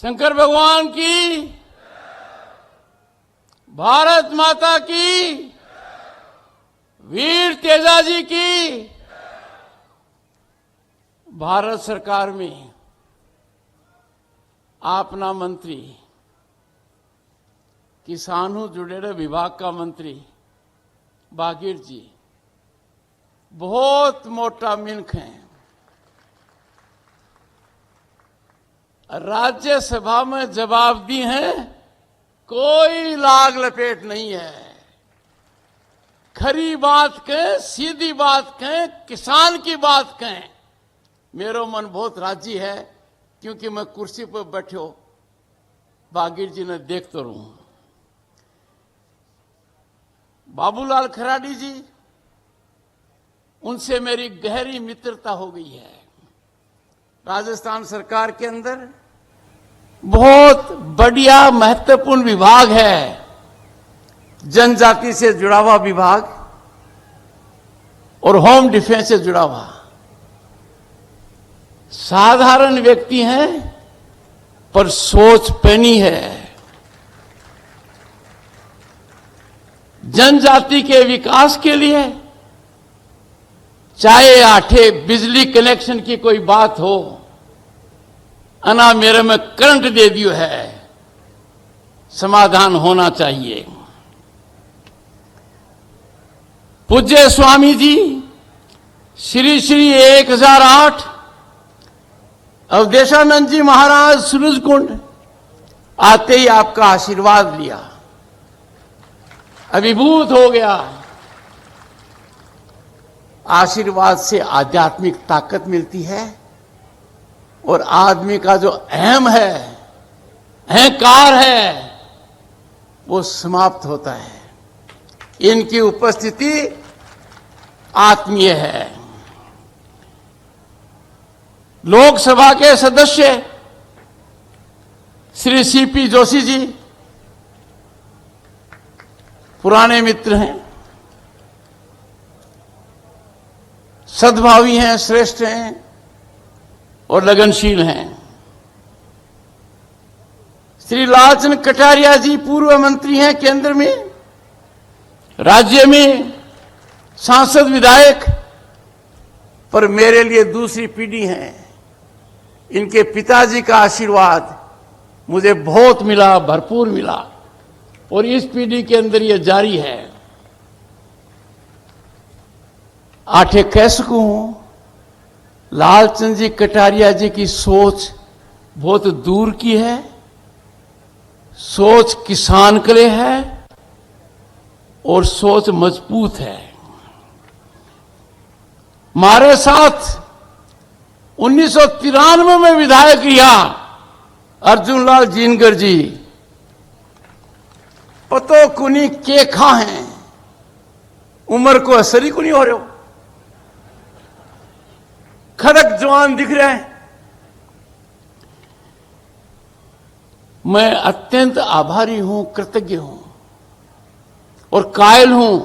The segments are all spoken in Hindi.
शंकर भगवान की, भारत माता की, वीर तेजाजी की। भारत सरकार में आपना मंत्री, किसानों जुड़े विभाग का मंत्री बागीर जी बहुत मोटा मिनख हैं। राज्यसभा में जवाब दी हैं, कोई लाग लपेट नहीं है। खरी बात कहें, सीधी बात कहें, किसान की बात कहें। मेरा मन बहुत राजी है क्योंकि मैं कुर्सी पर बैठो बागीर जी ने देख तो रहूं। बाबूलाल खराड़ी जी, उनसे मेरी गहरी मित्रता हो गई है। राजस्थान सरकार के अंदर बहुत बढ़िया महत्वपूर्ण विभाग है, जनजाति से जुड़ा हुआ विभाग और होम डिफेंस से जुड़ा हुआ। साधारण व्यक्ति हैं पर सोच पैनी है। जनजाति के विकास के लिए चाहे आठे बिजली कनेक्शन की कोई बात हो, अना मेरे में करंट दे दियो है, समाधान होना चाहिए। पूज्य स्वामी जी श्री श्री 1008 अवधेशानंद जी महाराज सूरजकुंड आते ही आपका आशीर्वाद लिया, अभिभूत हो गया। आशीर्वाद से आध्यात्मिक ताकत मिलती है और आदमी का जो अहम है, अहंकार है, वो समाप्त होता है। इनकी उपस्थिति आत्मीय है। लोकसभा के सदस्य श्री सीपी जोशी जी पुराने मित्र हैं, सद्भावी हैं, श्रेष्ठ हैं और लगनशील हैं। श्री लालचंद कटारिया जी पूर्व मंत्री हैं, केंद्र में, राज्य में सांसद विधायक, पर मेरे लिए दूसरी पीढ़ी है। इनके पिताजी का आशीर्वाद मुझे बहुत मिला, भरपूर मिला और इस पीढ़ी के अंदर यह जारी है। आठे कह सकूं, लालचंद जी कटारिया जी की सोच बहुत दूर की है, सोच किसान के लिए है और सोच मजबूत है। हमारे साथ 1993 में विधायक रहा अर्जुन लाल जीनगर जी, पतो कुनी के खा हैं, उम्र को असर ही को नहीं हो रहे हो, खड़क जवान दिख रहे हैं। मैं अत्यंत आभारी हूं, कृतज्ञ हूं और कायल हूं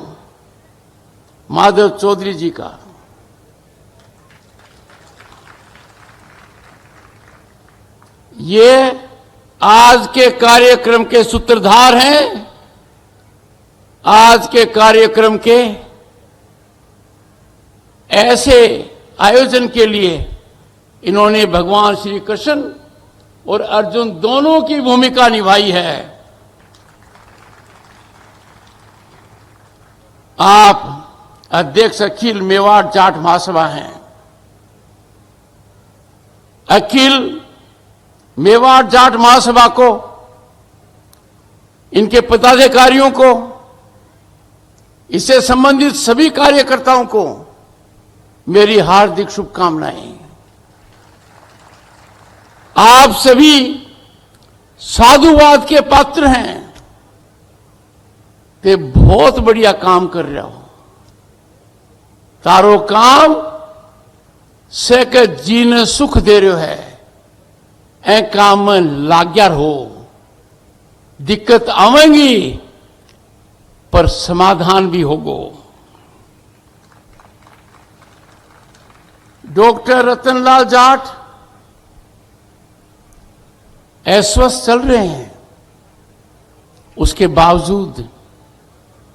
माधव चौधरी जी का। ये आज के कार्यक्रम के सूत्रधार हैं, आज के कार्यक्रम के ऐसे आयोजन के लिए इन्होंने भगवान श्री कृष्ण और अर्जुन दोनों की भूमिका निभाई है। आप अध्यक्ष अखिल मेवाड़ जाट महासभा हैं। अखिल मेवाड़ जाट महासभा को, इनके पदाधिकारियों को, इससे संबंधित सभी कार्यकर्ताओं को मेरी हार्दिक शुभकामनाएं। आप सभी साधुवाद के पात्र हैं, ते बहुत बढ़िया काम कर रहे हो। तारो काम से के जीने सुख दे रहे हो है, ए काम में लाग्या हो। दिक्कत आवेंगी पर समाधान भी होगो। डॉक्टर रतनलाल जाट अस्वस्थ चल रहे हैं, उसके बावजूद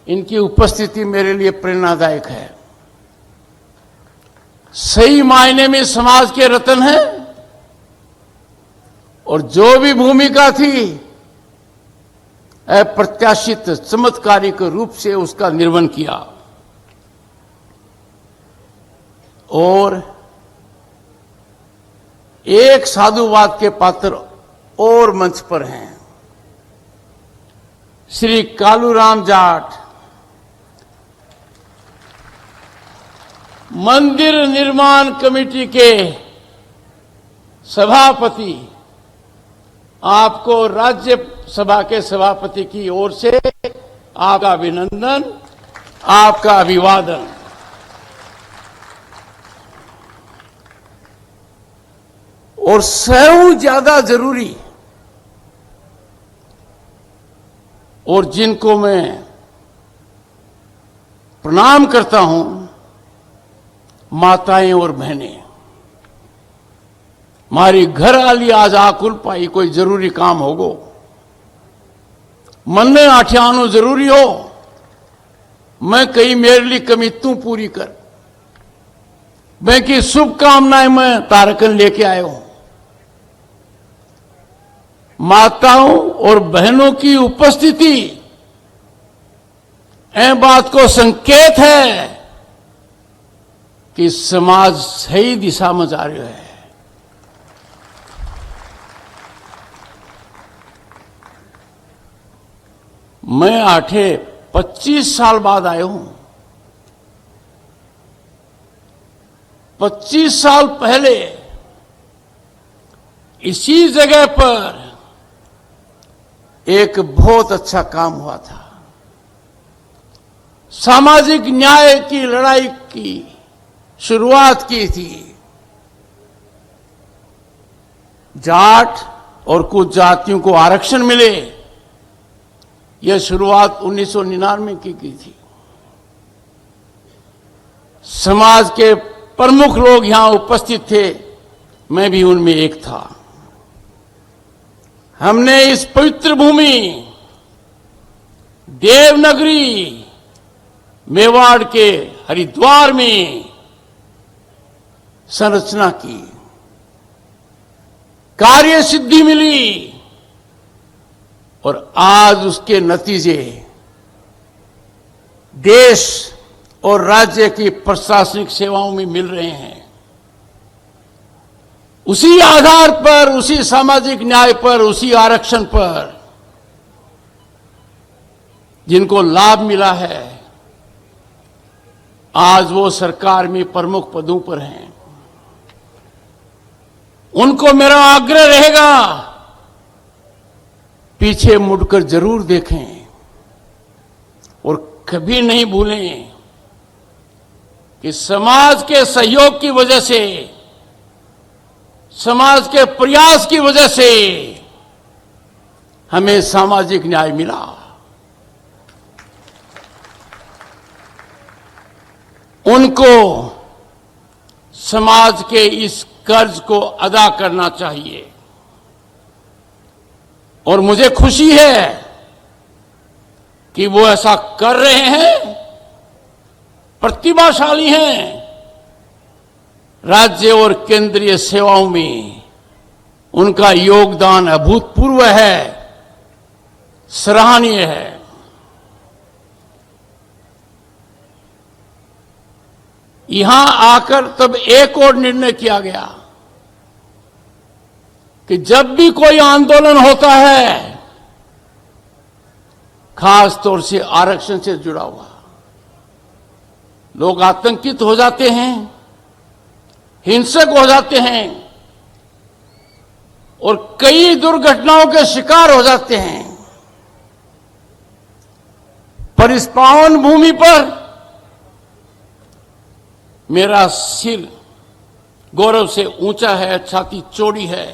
इनकी उपस्थिति मेरे लिए प्रेरणादायक है। सही मायने में समाज के रत्न हैं और जो भी भूमिका थी अप्रत्याशित चमत्कारिक रूप से उसका निर्वहन किया। और एक साधुवाद के पात्र और मंच पर हैं, श्री कालूराम जाट, मंदिर निर्माण कमेटी के सभापति। आपको राज्यसभा के सभापति की ओर से आपका अभिनंदन, आपका अभिवादन। और सबसे ज्यादा जरूरी और जिनको मैं प्रणाम करता हूं, माताएं और बहनें। मारी घर वाली आज आकुल पाई कोई जरूरी काम होगो, मन में आठियानो जरूरी हो, मैं कई मेरे लिए कमितू पूरी कर, मैं की शुभकामनाएं मैं तारकन लेके आया हूं। माताओं और बहनों की उपस्थिति यह बात को संकेत है कि समाज सही दिशा में जा रहा है। मैं 25 साल बाद आया हूं। 25 साल पहले इसी जगह पर एक बहुत अच्छा काम हुआ था। सामाजिक न्याय की लड़ाई की शुरुआत की थी। जाट और कुछ जातियों को आरक्षण मिले, यह शुरुआत 1999 की थी। समाज के प्रमुख लोग यहां उपस्थित थे, मैं भी उनमें एक था। हमने इस पवित्र भूमि देवनगरी मेवाड़ के हरिद्वार में संरचना की, कार्य सिद्धि मिली और आज उसके नतीजे देश और राज्य की प्रशासनिक सेवाओं में मिल रहे हैं। उसी आधार पर, उसी सामाजिक न्याय पर, उसी आरक्षण पर जिनको लाभ मिला है, आज वो सरकार में प्रमुख पदों पर हैं। उनको मेरा आग्रह रहेगा, पीछे मुड़कर जरूर देखें और कभी नहीं भूलें कि समाज के सहयोग की वजह से, समाज के प्रयास की वजह से हमें सामाजिक न्याय मिला। उनको समाज के इस कर्ज को अदा करना चाहिए और मुझे खुशी है कि वो ऐसा कर रहे हैं, प्रतिभाशाली हैं। राज्य और केंद्रीय सेवाओं में उनका योगदान अभूतपूर्व है, सराहनीय है। यहां आकर तब एक और निर्णय किया गया कि जब भी कोई आंदोलन होता है, खास तौर से आरक्षण से जुड़ा हुआ, लोग आतंकित हो जाते हैं, हिंसक हो जाते हैं और कई दुर्घटनाओं के शिकार हो जाते हैं। पर इस पावन भूमि पर मेरा सिर गौरव से ऊंचा है, छाती चौड़ी है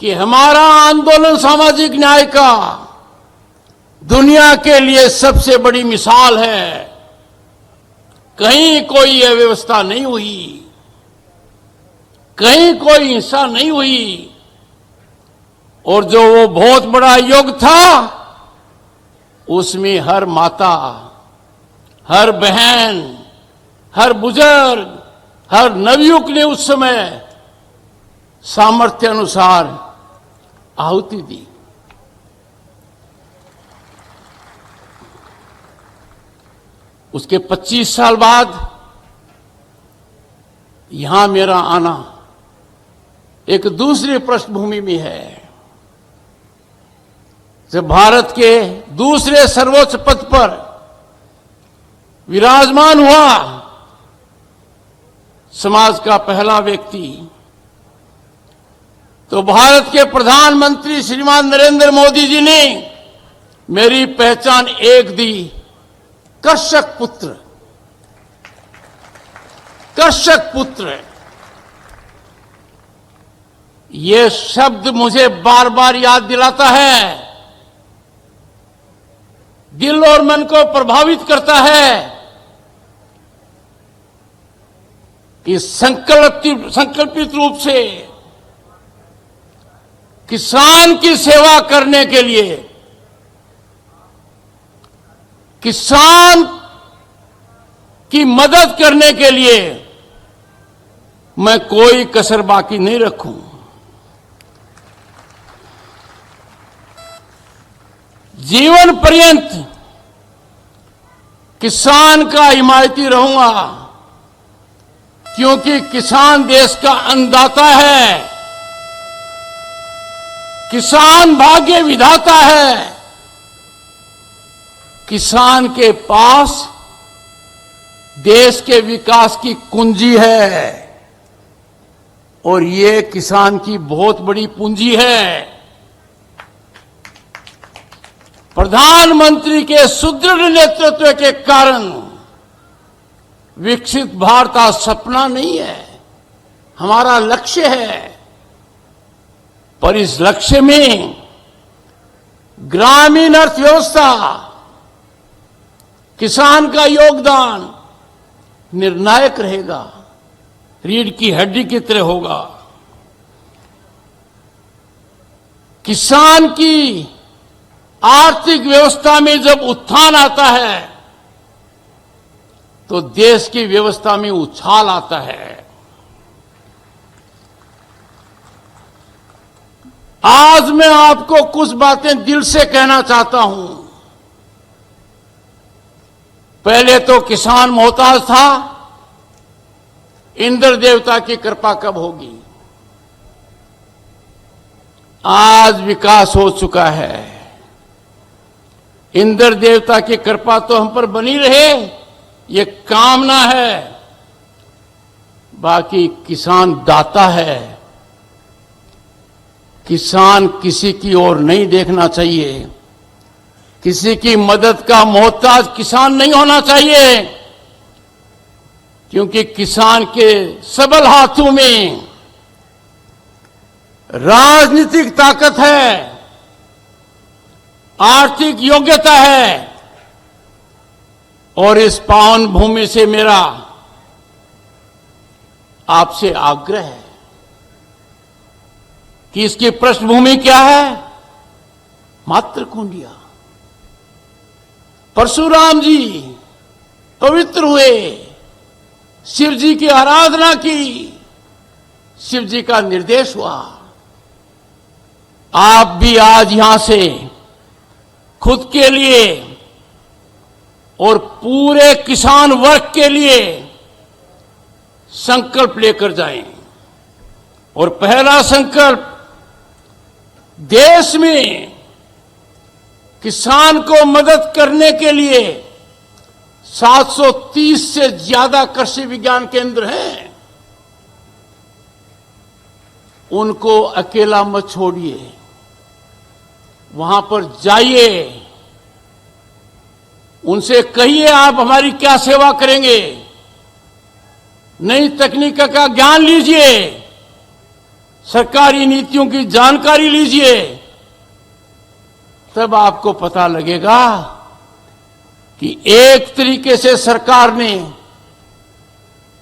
कि हमारा आंदोलन सामाजिक न्याय का दुनिया के लिए सबसे बड़ी मिसाल है। कहीं कोई अव्यवस्था नहीं हुई, कहीं कोई हिंसा नहीं हुई, और जो वो बहुत बड़ा युग था, उसमें हर माता, हर बहन, हर बुजुर्ग, हर नवयुवक ने उस समय सामर्थ्य अनुसार आहुति दी। उसके 25 साल बाद यहां मेरा आना एक दूसरी पृष्ठभूमि में है। जब भारत के दूसरे सर्वोच्च पद पर विराजमान हुआ, समाज का पहला व्यक्ति, तो भारत के प्रधानमंत्री श्रीमान नरेंद्र मोदी जी ने मेरी पहचान एक दी, कर्षक पुत्र। कर्षक पुत्र, ये शब्द मुझे बार बार याद दिलाता है, दिल और मन को प्रभावित करता है कि संकल्पित रूप से किसान की सेवा करने के लिए, किसान की मदद करने के लिए मैं कोई कसर बाकी नहीं रखूं। जीवन पर्यंत किसान का हिमायती रहूंगा, क्योंकि किसान देश का अन्नदाता है, किसान भाग्य विधाता है, किसान के पास देश के विकास की कुंजी है और ये किसान की बहुत बड़ी पूंजी है। प्रधानमंत्री के सुदृढ़ नेतृत्व के कारण विकसित भारत का सपना नहीं है, हमारा लक्ष्य है। पर इस लक्ष्य में ग्रामीण अर्थव्यवस्था, किसान का योगदान निर्णायक रहेगा, रीढ़ की हड्डी की तरह होगा। किसान की आर्थिक व्यवस्था में जब उत्थान आता है तो देश की व्यवस्था में उछाल आता है। आज मैं आपको कुछ बातें दिल से कहना चाहता हूं। पहले तो किसान मोहताज था, इंद्र देवता की कृपा कब होगी। आज विकास हो चुका है, इंद्र देवता की कृपा तो हम पर बनी रहे, ये कामना है। बाकी किसान दाता है, किसान किसी की ओर नहीं देखना चाहिए, किसी की मदद का मोहताज किसान नहीं होना चाहिए, क्योंकि किसान के सबल हाथों में राजनीतिक ताकत है, आर्थिक योग्यता है। और इस पावन भूमि से मेरा आपसे आग्रह है कि इसकी पृष्ठभूमि क्या है। मातृ कुंडिया, परशुराम जी पवित्र हुए, शिव जी की आराधना की, शिव जी का निर्देश हुआ। आप भी आज यहां से खुद के लिए और पूरे किसान वर्ग के लिए संकल्प लेकर जाएं। और पहला संकल्प, देश में किसान को मदद करने के लिए 730 से ज्यादा कृषि विज्ञान केंद्र हैं। उनको अकेला मत छोड़िए, वहां पर जाइए, उनसे कहिए आप हमारी क्या सेवा करेंगे। नई तकनीक का ज्ञान लीजिए, सरकारी नीतियों की जानकारी लीजिए, तब आपको पता लगेगा कि एक तरीके से सरकार ने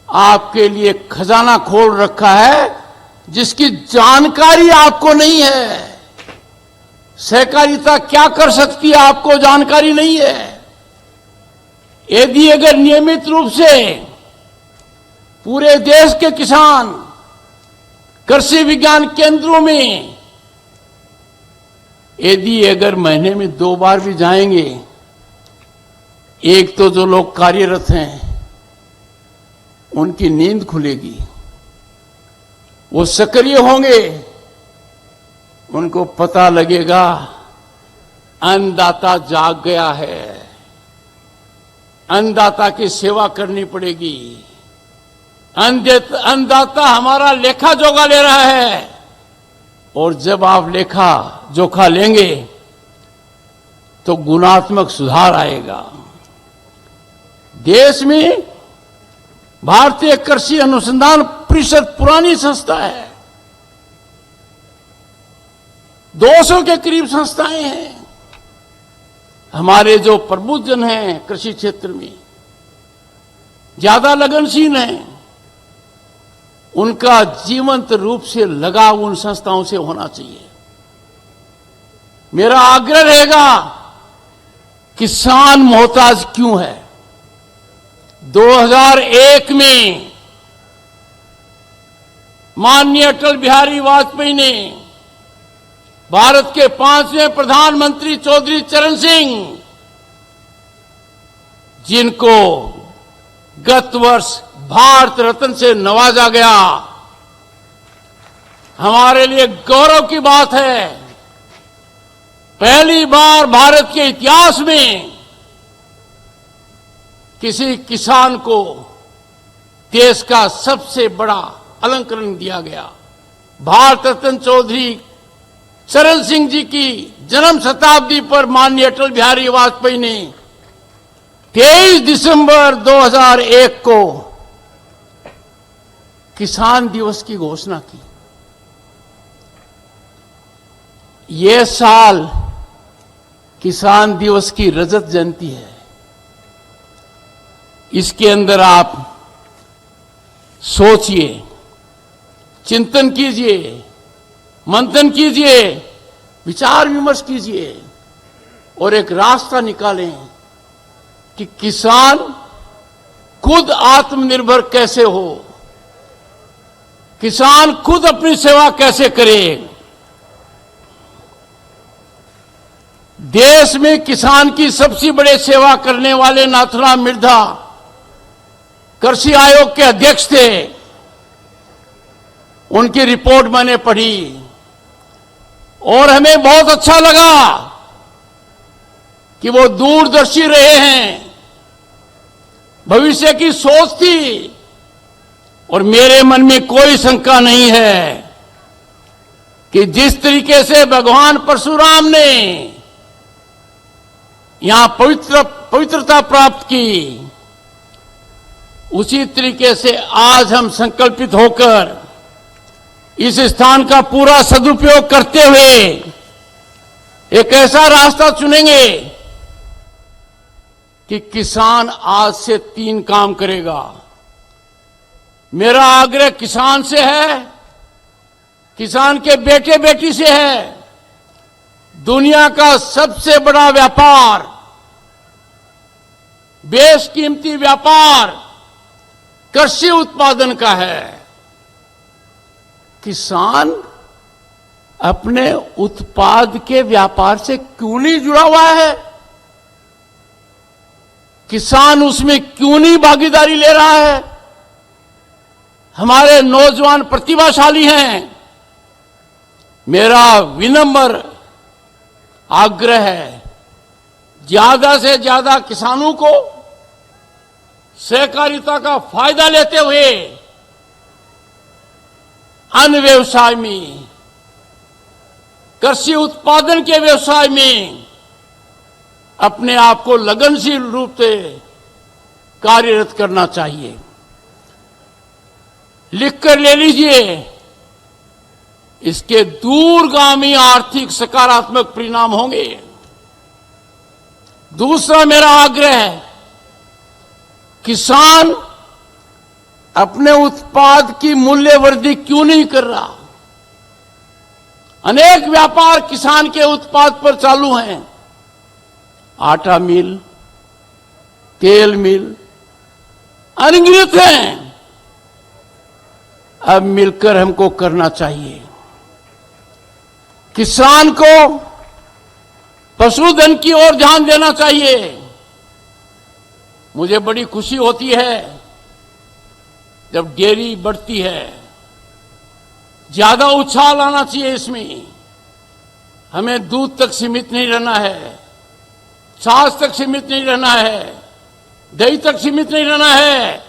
आपके लिए खजाना खोल रखा है जिसकी जानकारी आपको नहीं है। सहकारिता क्या कर सकती है आपको जानकारी नहीं है। यदि अगर नियमित रूप से पूरे देश के किसान कृषि विज्ञान केंद्रों में यदि अगर महीने में 2 बार भी जाएंगे, एक तो जो लोग कार्यरत हैं उनकी नींद खुलेगी, वो सक्रिय होंगे, उनको पता लगेगा अन्नदाता जाग गया है, अन्नदाता की सेवा करनी पड़ेगी, अन्नदाता हमारा लेखा जोखा ले रहा है। और जब आप लेखा जोखा लेंगे तो गुणात्मक सुधार आएगा। देश में भारतीय कृषि अनुसंधान परिषद पुरानी संस्था है, 200 के करीब संस्थाएं हैं। हमारे जो प्रबुद्धजन हैं कृषि क्षेत्र में ज्यादा लगनशील हैं, उनका जीवंत रूप से लगाव उन संस्थाओं से होना चाहिए। मेरा आग्रह रहेगा, किसान मोहताज क्यों है? 2001 में माननीय अटल बिहारी वाजपेयी ने भारत के 5वें प्रधानमंत्री चौधरी चरण सिंह, जिनको गत वर्ष भारत रत्न से नवाजा गया, हमारे लिए गौरव की बात है। पहली बार भारत के इतिहास में किसी किसान को देश का सबसे बड़ा अलंकरण दिया गया। भारत रत्न चौधरी चरण सिंह जी की जन्म शताब्दी पर माननीय अटल बिहारी वाजपेयी ने 23 दिसंबर 2001 को किसान दिवस की घोषणा की। यह साल किसान दिवस की रजत जयंती है। इसके अंदर आप सोचिए, चिंतन कीजिए, मंथन कीजिए, विचार विमर्श कीजिए और एक रास्ता निकालें कि किसान खुद आत्मनिर्भर कैसे हो, किसान खुद अपनी सेवा कैसे करे। देश में किसान की सबसे बड़े सेवा करने वाले नाथुराम मिर्धा कृषि आयोग के अध्यक्ष थे। उनकी रिपोर्ट मैंने पढ़ी और हमें बहुत अच्छा लगा कि वो दूरदर्शी रहे हैं, भविष्य की सोच थी। और मेरे मन में कोई शंका नहीं है कि जिस तरीके से भगवान परशुराम ने यहां पवित्रता प्राप्त की, उसी तरीके से आज हम संकल्पित होकर इस स्थान का पूरा सदुपयोग करते हुए एक ऐसा रास्ता चुनेंगे कि किसान आज से 3 काम करेगा। मेरा आग्रह किसान से है, किसान के बेटे बेटी से है। दुनिया का सबसे बड़ा व्यापार, बेशकीमती व्यापार कृषि उत्पादन का है। किसान अपने उत्पाद के व्यापार से क्यों नहीं जुड़ा हुआ है? किसान उसमें क्यों नहीं भागीदारी ले रहा है? हमारे नौजवान प्रतिभाशाली हैं। मेरा विनम्र आग्रह है, ज्यादा से ज्यादा किसानों को सहकारिता का फायदा लेते हुए अन्न व्यवसाय में, कृषि उत्पादन के व्यवसाय में अपने आप को लगनशील रूप से कार्यरत करना चाहिए। लिखकर ले लीजिए, इसके दूरगामी आर्थिक सकारात्मक परिणाम होंगे। दूसरा मेरा आग्रह है, किसान अपने उत्पाद की मूल्य वृद्धि क्यों नहीं कर रहा? अनेक व्यापार किसान के उत्पाद पर चालू हैं। आटा मिल, तेल मिल अनगिनत हैं। अब मिलकर हमको करना चाहिए। किसान को पशुधन की ओर ध्यान देना चाहिए। मुझे बड़ी खुशी होती है जब डेयरी बढ़ती है। ज्यादा उछाल आना चाहिए इसमें। हमें दूध तक सीमित नहीं रहना है, छाछ तक सीमित नहीं रहना है, दही तक सीमित नहीं रहना है।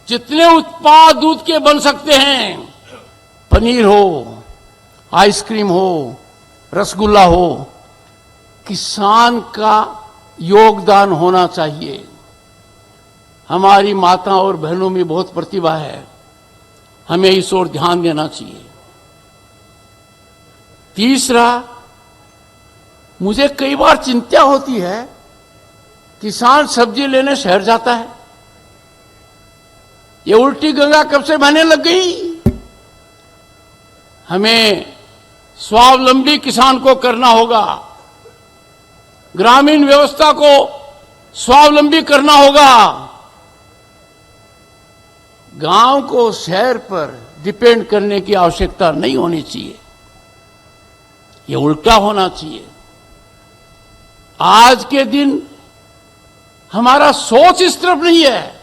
जितने उत्पाद दूध के बन सकते हैं, पनीर हो, आइसक्रीम हो, रसगुल्ला हो, किसान का योगदान होना चाहिए। हमारी माताओं और बहनों में बहुत प्रतिभा है, हमें इस ओर ध्यान देना चाहिए। तीसरा, मुझे कई बार चिंता होती है, किसान सब्जी लेने शहर जाता है, ये उल्टी गंगा कब से बहने लग गई। हमें स्वावलंबी किसान को करना होगा, ग्रामीण व्यवस्था को स्वावलंबी करना होगा। गांव को शहर पर डिपेंड करने की आवश्यकता नहीं होनी चाहिए, ये उल्टा होना चाहिए। आज के दिन हमारा सोच इस तरफ नहीं है।